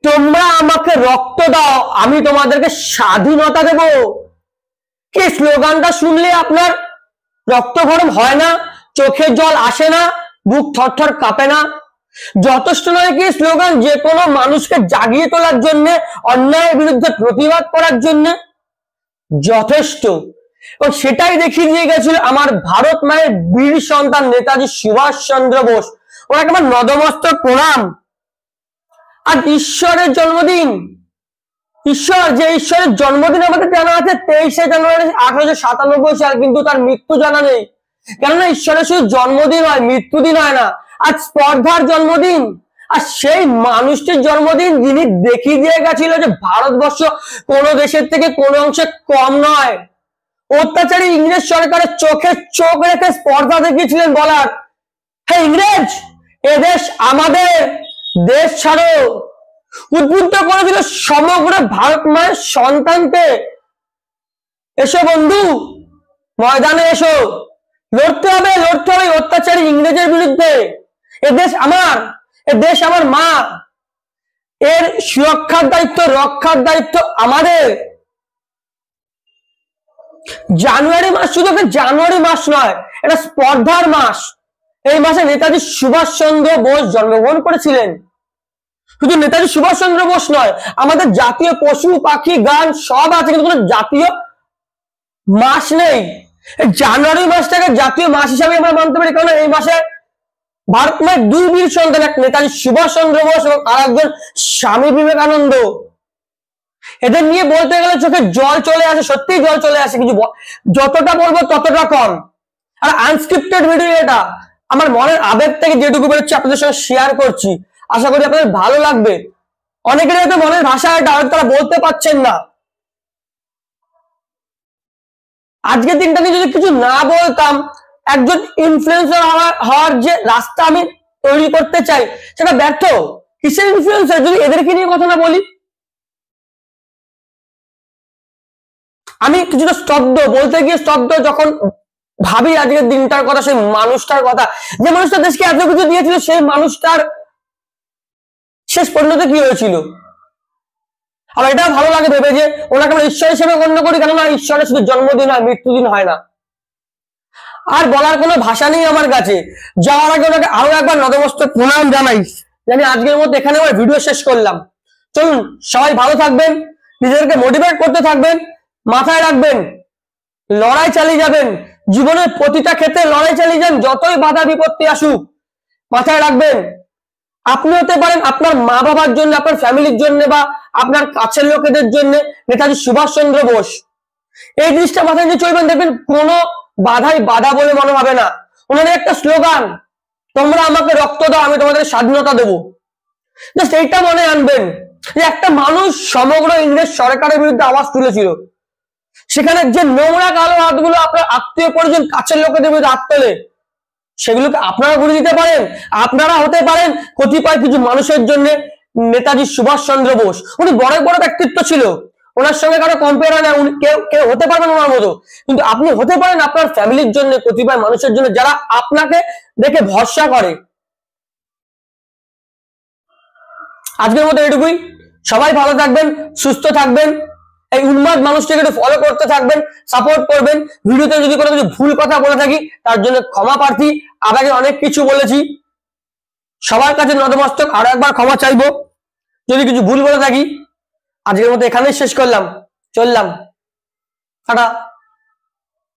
তোমরা আমাকে রক্ত দাও, আমি তোমাদেরকে স্বাধীনতা দেব। কি স্লোগানটা শুনলে আপনার রক্ত গরম হয় না, চোখের জল আসে না, বুক থরথর কাঁপে না? যথেষ্ট নয় কি স্লোগান যে কোনো মানুষকে জাগিয়ে তোলার জন্য, অন্যায়ের বিরুদ্ধে প্রতিবাদ করার জন্য? যথেষ্ট। ও সেটাই দেখিয়ে দিয়ে গেছিল আমার ভারত মায়ের বীর সন্তান নেতাজি সুভাষ চন্দ্র বোস। ওনাকে আমার নতমস্তক প্রণাম। আর ঈশ্বরের জন্মদিন, ঈশ্বরের জন্মদিন আমাদের জানা আছে 23শে জানুয়ারি 1897 সাল, কিন্তু তার মৃত্যু জানা নেই। কেননা ঈশ্বরের শুধু জন্মদিন হয়, মৃত্যুদিন হয় না। আজ স্পর্ধার জন্মদিন, আর সেই মানুষটির জন্মদিন যিনি দেখিয়ে দিয়ে গেছিল যে ভারতবর্ষ কোন দেশের থেকে কোনো অংশে কম নয়। অত্যাচারী ইংরেজ সরকারের চোখে চোখ রেখে স্পর্ধা দেখিয়েছিলেন বলার, হ্যাঁ ইংরেজ, এদেশ আমাদের, দেশ ছাড়ো। উদ্বুদ্ধ করেছিল সমগ্র ভারত মায়ের সন্তানকে, এসো বন্ধু, ময়দানে এসো, লড়তে হবে অত্যাচারী ইংরেজের বিরুদ্ধে। এদেশ আমার, এদেশ আমার মা, এর সুরক্ষার দায়িত্ব, রক্ষার দায়িত্ব আমাদের। জানুয়ারি মাস শুধু একটা জানুয়ারি মাস নয়, এটা স্পর্ধার মাস। এই মাসে নেতাজি সুভাষ চন্দ্র বোস জন্মগ্রহণ করেছিলেন। শুধু নেতাজি সুভাষ চন্দ্র বোস নয়, আমাদের জাতীয় পশু পাখি গান সব আছে, কিন্তু কোনো জাতীয় মাস নেই। জানুয়ারি মাসটাকে জাতীয় মাস হিসাবে আমরা মানতে পারি, কারণ এই মাসে ভারত মায়ের দুই বীর সন্তান, এক নেতাজি সুভাষ চন্দ্র বোস এবং আর একজন স্বামী বিবেকানন্দ। এদের নিয়ে বলতে গেলে চোখে জল চলে আসে, সত্যি জল চলে আসে। কিছু যতটা বলবো ততটা কম। আর আনস্ক্রিপ্টেড ভিডিও, এটা আমার মনের আবেগ থেকে যেটুকু বেরোচ্ছে আপনাদের সঙ্গে শেয়ার করছি। আশা করি আপনাদের ভালো লাগবে। অনেকের হয়তো মনের ভাষা এটা তারা বলতে পারছেন না। আজকের দিনটা নিয়ে যদি কিছু না বলতাম, একজন ইনফ্লুয়েন্সার হওয়ার যে রাস্তা আমি তৈরি করতে চাই সেটা ব্যর্থ। কিসের ইনফ্লুয়েন্সার যদি এদেরকে নিয়ে কথা না বলি? আমি কিছুটা স্তব্ধ, বলতে গিয়ে স্তব্ধ যখন ভাবি আজকের দিনটার কথা, সেই মানুষটার কথা, যে মানুষটা দেশকে এত কিছু দিয়েছিল, সেই মানুষটার শেষ পরিণতি কি হয়েছিল। আমার এটাও ভালো লাগে ভেবে যে ওনাকে আমরা ঈশ্বর হিসেবে গণ্য করি, কেননা ঈশ্বরের শুধু জন্মদিন হয়, মৃত্যুদিন হয় না। আর বলার কোনো ভাষা নেই আমার কাছে। যাওয়ার আগে ওনাকে আরো একবার নতমস্তক প্রণাম জানাই। জানি আজকের মধ্যে এখানে আমার ভিডিও শেষ করলাম। চলুন, সবাই ভালো থাকবেন, নিজেদেরকে মোটিভেট করতে থাকবেন, মাথায় রাখবেন লড়াই চালিয়ে যাবেন। জীবনের প্রতিটা ক্ষেত্রে লড়াই চালিয়ে যান, যতই বাধা বিপত্তি আসুক। মাথায় রাখবেন আপনি হতে পারেন আপনার মা বাবার জন্য, আপনার ফ্যামিলির জন্য, বা আপনার কাছের লোকেদের জন্য নেতাজি সুভাষ চন্দ্র বোস। এই জিনিসটা মাথায় নিয়ে চলবেন, দেখবেন কোনো বাধাই বাধা বলে মনে হবে না। ওনার একটা স্লোগান, তোমরা আমাকে রক্ত দাও, আমি তোমাদের স্বাধীনতা দেবো। জাস্ট এইটা মনে আনবেন যে একটা মানুষ সমগ্র ইংরেজ সরকারের বিরুদ্ধে আওয়াজ তুলেছিল। সেখানে যে নোংরা কালো হাতগুলো আপনার আত্মীয় পরিজন, কাছের লোকেদের বিরুদ্ধে হাত তোলে, সেগুলোকে আপনারা ঘুরে দিতে পারেন। আপনারা হতে পারেন কতিপয় কিছু মানুষের জন্য নেতাজি সুভাষ চন্দ্র বোস। উনি বড় বড় ব্যক্তিত্ব ছিল, ওনার সঙ্গে কারো কম্পেয়ার হয় না। উনি কেউ হতে পারবেন ওনার মতো, কিন্তু আপনি হতে পারেন আপনার ফ্যামিলির জন্য, কতিপয় মানুষের জন্য যারা আপনাকে দেখে ভরসা করে। আজকের মতো এটুকুই। সবাই ভালো থাকবেন, সুস্থ থাকবেন। এই উন্মাদ মানুষটিকে একটু ফলো করতে থাকবেন, সাপোর্ট করবেন। ভিডিওতে যদি কোনো কিছু ভুল কথা বলে থাকি তার জন্য ক্ষমা প্রার্থী। আগে অনেক কিছু বলেছি, সবার কাছে নতমস্তক, আরো একবার ক্ষমা চাইবো যদি কিছু ভুল বলে থাকি। আজকের মতো এখানেই শেষ করলাম, চললাম, টাটা।